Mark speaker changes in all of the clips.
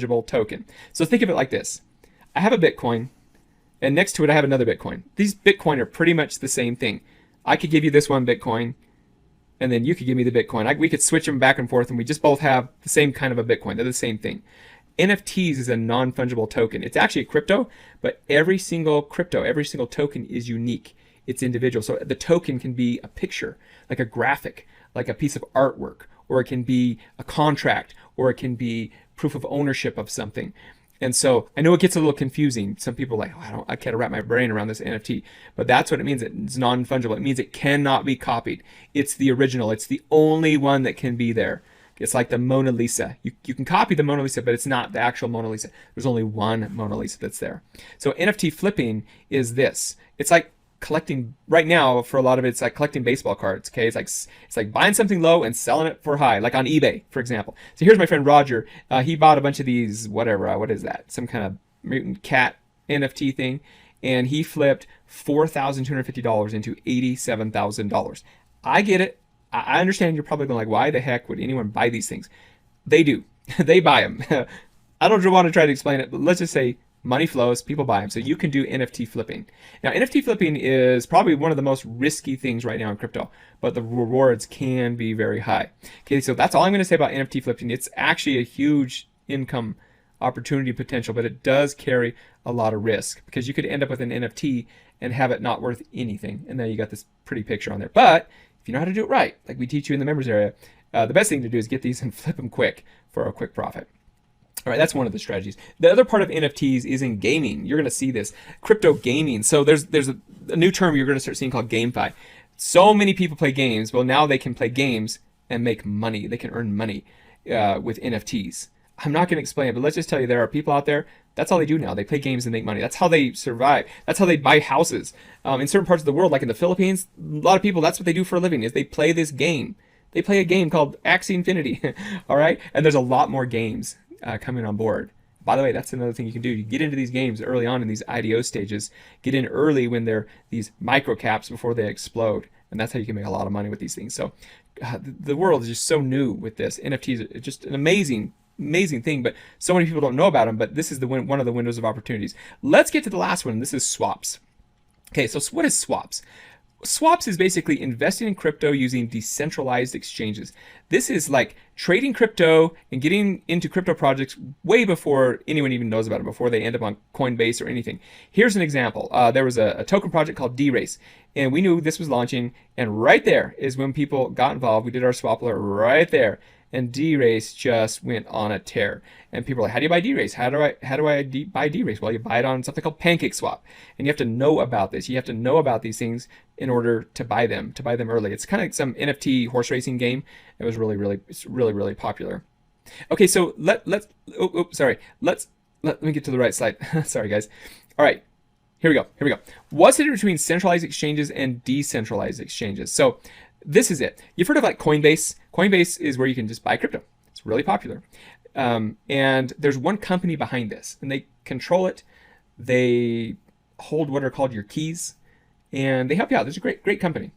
Speaker 1: non-fungible token. So think of it like this. I have a Bitcoin, and next to it I have another Bitcoin. These Bitcoin are pretty much the same thing. I could give you this one Bitcoin, and then you could give me the Bitcoin. We could switch them back and forth, and we just both have the same kind of a Bitcoin. They're the same thing. NFTs is a non-fungible token. It's actually a crypto, but every single crypto, every single token is unique. It's individual. So the token can be a picture, like a graphic, like a piece of artwork, or it can be a contract, or it can be proof of ownership of something. And so I know it gets a little confusing. Some people are like, oh, I can't wrap my brain around this NFT, but that's what it means. It's non-fungible. It means it cannot be copied. It's the original. It's the only one that can be there. It's like the Mona Lisa. You can copy the Mona Lisa, but it's not the actual Mona Lisa. There's only one Mona Lisa that's there. So NFT flipping is this. It's like collecting right now. For a lot of it, it's like collecting baseball cards. Okay, it's like buying something low and selling it for high, like on eBay, for example. So here's my friend Roger. He bought a bunch of these, whatever. What is that? Some kind of mutant cat NFT thing, and he flipped $4,250 into $87,000. I get it. I understand you're probably going like, why the heck would anyone buy these things? They do. They buy them. I don't want to try to explain it, but let's just say money flows, people buy them. So you can do NFT flipping. Now, NFT flipping is probably one of the most risky things right now in crypto, but the rewards can be very high. Okay, so that's all I'm going to say about NFT flipping. It's actually a huge income opportunity potential, but it does carry a lot of risk because you could end up with an NFT and have it not worth anything. And then you got this pretty picture on there. But if you know how to do it right, like we teach you in the members area, the best thing to do is get these and flip them quick for a quick profit. All right, that's one of the strategies. The other part of NFTs is in gaming. You're going to see this crypto gaming. So there's a new term you're going to start seeing called GameFi. So many people play games. Well, now they can play games and make money. They can earn money with NFTs. I'm not going to explain it, but let's just tell you there are people out there. That's all they do now. They play games and make money. That's how they survive. That's how they buy houses. In certain parts of the world, like in the Philippines, a lot of people, that's what they do for a living, is they play this game. They play a game called Axie Infinity. All right? And there's a lot more games coming on board. By the way, that's another thing you can do. You get into these games early on in these IDO stages. Get in early when they're these micro caps before they explode. And that's how you can make a lot of money with these things. So the world is just so new with this. NFTs are just an amazing thing, but so many people don't know about them. But this is one of the windows of opportunities. Let's get to the last one. This is swaps. Okay, so what is swaps? Swaps is basically investing in crypto using decentralized exchanges. This is like trading crypto and getting into crypto projects way before anyone even knows about them, before they end up on Coinbase or anything. Here's an example. There was a token project called D-Race, and we knew this was launching, and right there is when people got involved. We did our swap alert right there. And D-Race just went on a tear. And people are like, how do you buy D-Race? How do I buy D-Race? Well, you buy it on something called PancakeSwap. And you have to know about this. You have to know about these things in order to buy them early. It's kind of like some NFT horse racing game. It was really popular. Okay, so let me get to the right slide. Sorry, guys. All right. Here we go. What's the difference between centralized exchanges and decentralized exchanges? So this is it. You've heard of like Coinbase. Coinbase is where you can just buy crypto. It's really popular. And there's one company behind this, and they control it. They hold what are called your keys, and they help you out. There's a great company.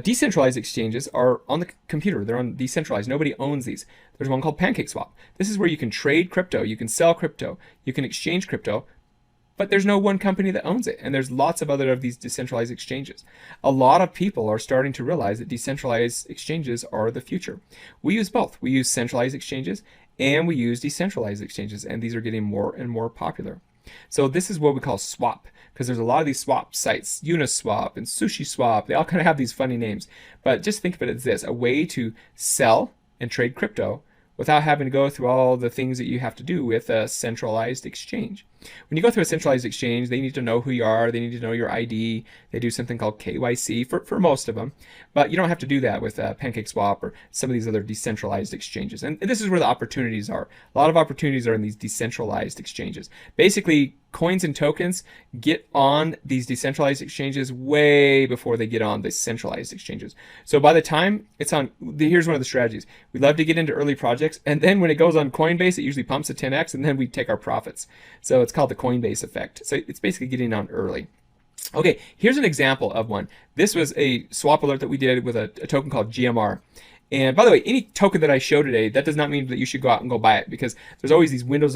Speaker 1: Decentralized exchanges are on the computer. They're on decentralized. Nobody owns these. There's one called PancakeSwap. This is where you can trade crypto. You can sell crypto. You can exchange crypto. But there's no one company that owns it. And there's lots of other of these decentralized exchanges. A lot of people are starting to realize that decentralized exchanges are the future. We use both. We use centralized exchanges and we use decentralized exchanges. And these are getting more and more popular. So this is what we call swap, because there's a lot of these swap sites, Uniswap and SushiSwap. They all kind of have these funny names. But just think of it as this, a way to sell and trade crypto without having to go through all the things that you have to do with a centralized exchange. When you go through a centralized exchange, they need to know who you are. They need to know your ID. They do something called KYC for most of them. But you don't have to do that with PancakeSwap or some of these other decentralized exchanges. And this is where the opportunities are. A lot of opportunities are in these decentralized exchanges. Basically, coins and tokens get on these decentralized exchanges way before they get on the centralized exchanges. So by the time it's on, here's one of the strategies. We love to get into early projects, and then when it goes on Coinbase, it usually pumps to 10x, and then we take our profits. So it's called the Coinbase effect. So it's basically getting on early. Okay, here's an example of one. This was a swap alert that we did with a token called GMR. And by the way, any token that I show today, that does not mean that you should go out and go buy it, because there's always these windows